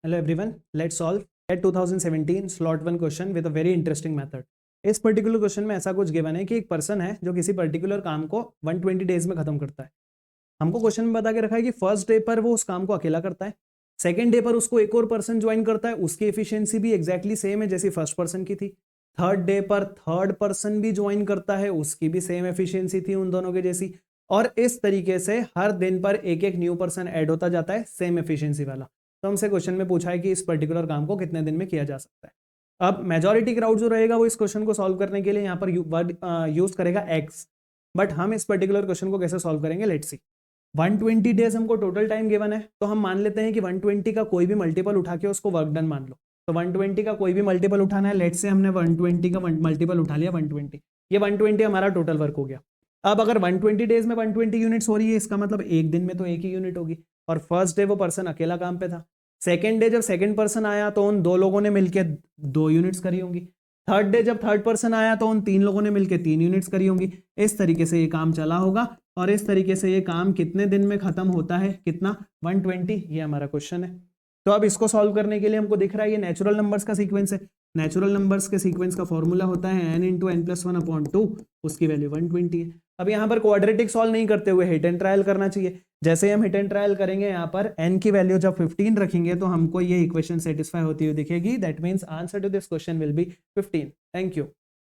Hello everyone, let's solve at 2017 slot 1 question with a very interesting method. इस particular question में ऐसा कुछ given है कि एक पर्सन है जो किसी पर्टिकुलर काम को 120 डेज में खत्म करता है। हमको क्वेश्चन में बता के रखा है कि फर्स्ट डे पर वो उस काम को अकेला करता है, सेकंड डे पर उसको एक और पर्सन ज्वाइन करता है, उसकी एफिशिएंसी भी एग्जैक्टली सेम है जैसी फर्स्ट पर्सन की थी। थर्ड डे पर थर्ड पर्सन भी ज्वाइन करता है, उसकी भी सेम एफिशिएंसी थी उन दोनों के जैसी। और इस तरीके से हर दिन पर एक एक न्यू पर्सन ऐड होता जाता है सेम एफिशिएंसी वाला। तो हमसे क्वेश्चन में पूछा है कि इस पर्टिकुलर काम को कितने दिन में किया जा सकता है। अब मेजॉरिटी क्राउड जो रहेगा वो इस क्वेश्चन को सॉल्व करने के लिए यहाँ पर वर्ड यूज करेगा एक्स, बट हम इस पर्टिकुलर क्वेश्चन को कैसे सॉल्व करेंगे, लेट्स सी। 120 डेज हमको टोटल टाइम गिवन है, तो हम मान लेते हैं कि 120 का कोई भी मल्टीपल उठा के उसको वर्क डन मान लो। तो 120 का कोई भी मल्टीपल उठाना है, लेट्स से हमने 120 का मल्टीपल उठा लिया 120, ये 120 हमारा टोटल वर्क हो गया। अब अगर 120 डेज में 120 यूनिट्स हो रही है, इसका मतलब एक दिन में तो एक ही यूनिट होगी। और फर्स्ट डे वो पर्सन अकेला काम पे था, सेकेंड डे जब सेकेंड पर्सन आया तो उन दो लोगों ने मिलकर 2 यूनिट्स करी होंगी, थर्ड डे जब थर्ड पर्सन आया तो उन 3 लोगों ने मिलकर 3 यूनिट्स करी होंगी। इस तरीके से ये काम चला होगा और इस तरीके से ये काम कितने दिन में खत्म होता है, कितना, 120, ये हमारा क्वेश्चन है। तो अब इसको सॉल्व करने के लिए हमको दिख रहा है ये नेचुरल नंबर्स का सीक्वेंस है। नेचुरल नंबर्स के सीक्वेंस का फॉर्मूला होता है n इंटू एन प्लस 1/2, उसकी वैल्यू 120 है। अब यहाँ पर क्वाड्रेटिक सॉल्व नहीं करते हुए हिट एंड ट्रायल करना चाहिए। जैसे हम हिट एंड ट्रायल करेंगे, यहाँ पर n की वैल्यू जब 15 रखेंगे तो हमको ये इक्वेशन सेटिस्फाई होती हुई दिखेगी। That means answer to this question will be 15। Thank you.